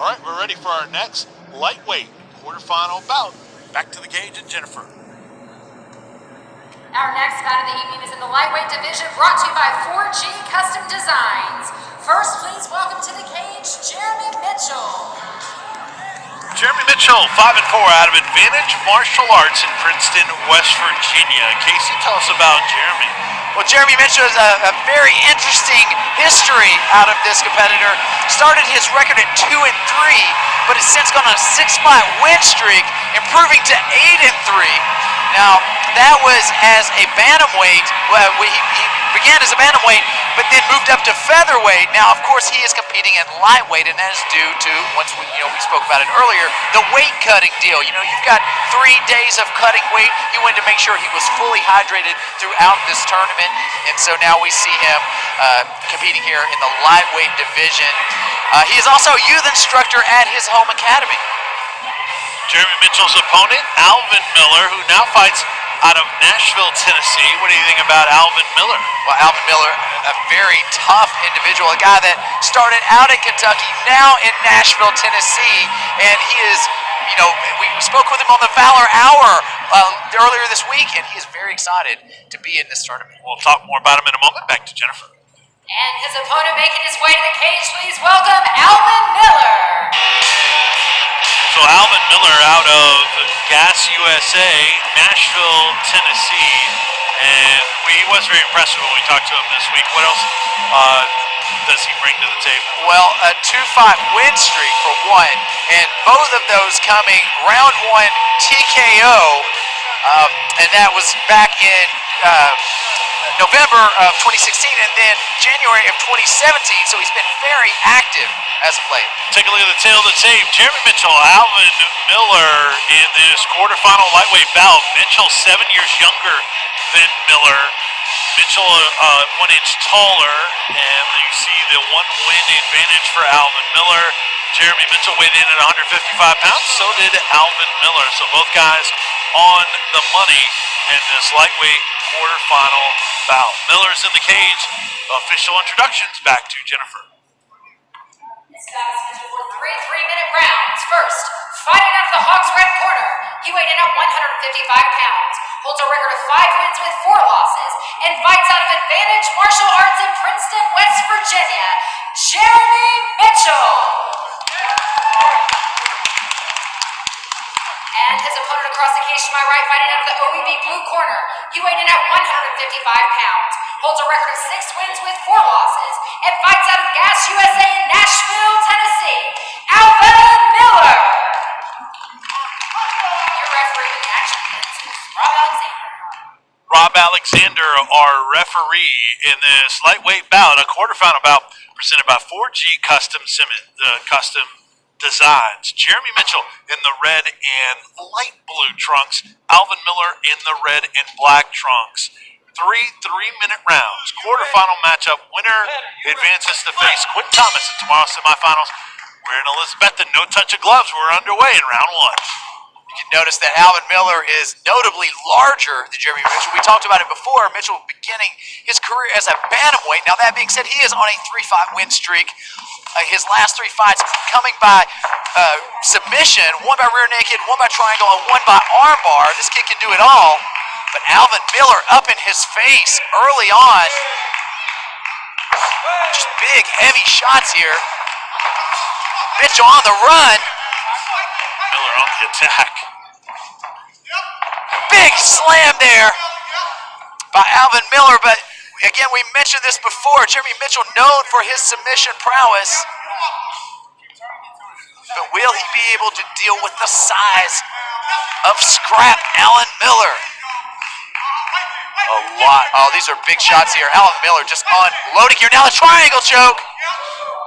All right, we're ready for our next lightweight quarterfinal bout. Back to the cage and Jennifer. Our next bout of the evening is in the lightweight division, brought to you by 4G Custom Designs. First, please welcome to the cage, Jeromy Mitchell. Jeromy Mitchell, 5-4 out of Advantage Martial Arts in Princeton, West Virginia. Casey, tell us about Jeromy. Well, Jeromy Mitchell has a very interesting history out of this competitor. Started his record at 2-3, but has since gone on a 6-fight win streak, improving to 8-3. Now, that was as a bantamweight. Well, he began as a bantamweight, but then moved up to featherweight. Now, of course, he is competing at lightweight, and that is due to, once we spoke about it earlier, the weight cutting deal. You've got 3 days of cutting weight. He wanted to make sure he was fully hydrated throughout this tournament, and so now we see him competing here in the lightweight division. He is also a youth instructor at his home academy. Jeromy Mitchell's opponent, Alvin Miller, who now fights out of Nashville, Tennessee. What do you think about Alvin Miller? Well, Alvin Miller, a very tough individual, a guy that started out in Kentucky, now in Nashville, Tennessee, and he is, we spoke with him on the Valor Hour earlier this week, and he is very excited to be in this tournament. We'll talk more about him in a moment. Back to Jennifer. And his opponent making his way to the cage, please welcome Alvin Miller. So Alvin Miller out of Gas USA, Nashville, Tennessee, and he was very impressive when we talked to him this week. What else does he bring to the table? Well, a 2-fight win streak for one, and both of those coming round 1 TKO, and that was back in November of 2016 and then January of 2017, so he's been very active as of late. Take a look at the tail of the tape. Jeromy Mitchell, Alvin Miller in this quarterfinal lightweight bout. Mitchell 7 years younger than Miller. Mitchell 1 inch taller, and you see the 1-win advantage for Alvin Miller. Jeromy Mitchell weighed in at 155 pounds, so did Alvin Miller. So both guys on the money in this lightweight quarterfinal bout. Miller's in the cage. Official introductions. Back to Jennifer. This bout is scheduled for 3 3-minute rounds. First, fighting out of the Hawks' red corner, he weighed in at 155 pounds, holds a record of 5 wins with 4 losses, and fights out of Advantage Martial Arts in Princeton, West Virginia, Jeromy Mitchell. And his opponent across the cage to my right, fighting out of the OEB blue corner. He weighed in at 155 pounds, holds a record of 6 wins with 4 losses, and fights out of Gas USA in Nashville, Tennessee, Alvin Miller. Your referee in the action is Rob Alexander. Rob Alexander, our referee in this lightweight bout, a quarterfinal bout presented by 4G Custom Designs. Jeromy Mitchell in the red and light blue trunks. Alvin Miller in the red and black trunks. 3 3-minute rounds. Quarterfinal matchup. Winner advances to face Quentin Thomas in tomorrow's semifinals. We're in Elizabethton. No touch of gloves. We're underway in round 1. You can notice that Alvin Miller is notably larger than Jeromy Mitchell. We talked about it before. Mitchell beginning his career as a bantamweight. Now, that being said, he is on a 3-fight win streak. His last 3 fights coming by submission, 1 by rear naked, 1 by triangle, and 1 by armbar. This kid can do it all. But Alvin Miller up in his face early on. Just big, heavy shots here. Mitchell on the run. Miller on the attack. Big slam there by Alvin Miller, but again, we mentioned this before. Jeromy Mitchell known for his submission prowess. But will he be able to deal with the size of scrap Alvin Miller? A lot. Oh, these are big shots here. Alvin Miller just unloading here. Now the triangle choke.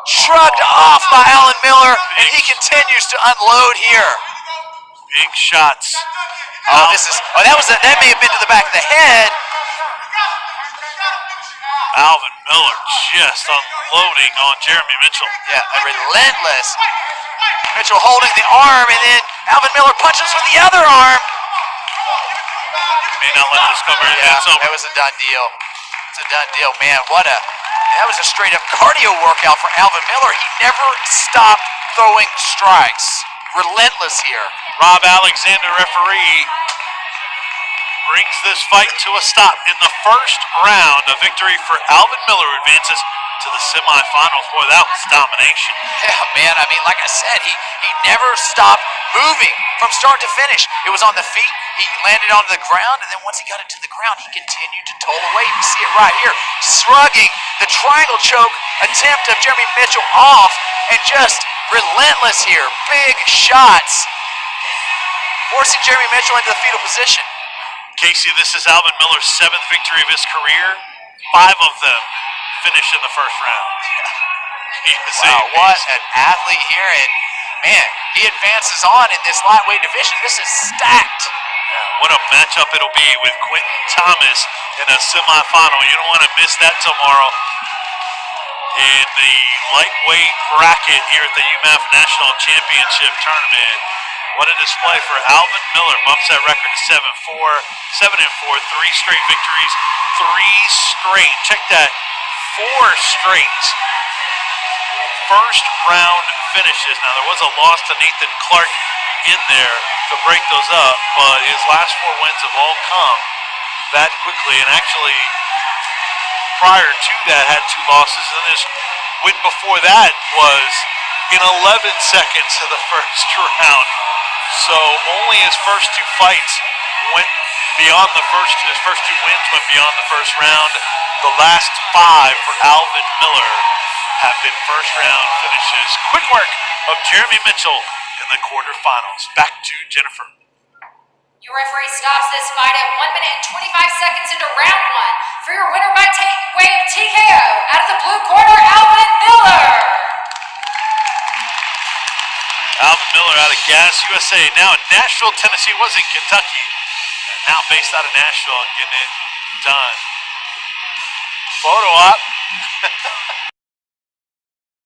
Shrugged off by Alvin Miller, and he continues to unload here. Big shots. Oh, that may have been to the back of the head. Alvin Miller just unloading on Jeromy Mitchell. Yeah, relentless. Mitchell holding the arm, and then Alvin Miller punches with the other arm. May not let this go very That was a done deal. It's a done deal, man. What a That was a straight up cardio workout for Alvin Miller. He never stopped throwing strikes. Relentless here. Rob Alexander, referee, brings this fight to a stop in the first round. A victory for Alvin Miller, advances to the semifinals. Boy, that was domination. Yeah, man, I mean, like I said, he never stopped moving from start to finish. It was on the feet, he landed onto the ground, and then once he got it to the ground, he continued to toll away. You see it right here, shrugging the triangle choke attempt of Jeromy Mitchell off, and just relentless here. Big shots, forcing Jeromy Mitchell into the fetal position. Casey, this is Alvin Miller's 7th victory of his career. 5 of them finish in the first round. Wow, what an athlete here. And man, he advances on in this lightweight division. This is stacked. What a matchup it'll be with Quentin Thomas in a semifinal. You don't want to miss that tomorrow. In the lightweight bracket here at the UMMAF National Championship Tournament. What a display for Alvin Miller. Bumps that record to 7-4, 7-4, 3 straight victories, 3 straight. Check that, 4 straight first round finishes. Now there was a loss to Nathan Clark in there to break those up, but his last 4 wins have all come that quickly, and actually prior to that had 2 losses, and his win before that was in 11 seconds of the first round. So only his first 2 fights went beyond the his first 2 wins went beyond the first round. The last 5 for Alvin Miller have been first round finishes. Quick work of Jeromy Mitchell in the quarterfinals. Back to Jennifer. Your referee stops this fight at 1 minute and 25 seconds into round 1 for your winner by way of TKO out of the blue corner, Alvin Miller. Alvin Miller out of Gas, USA. Now in Nashville, Tennessee, was in Kentucky. Now based out of Nashville and getting it done. Photo op.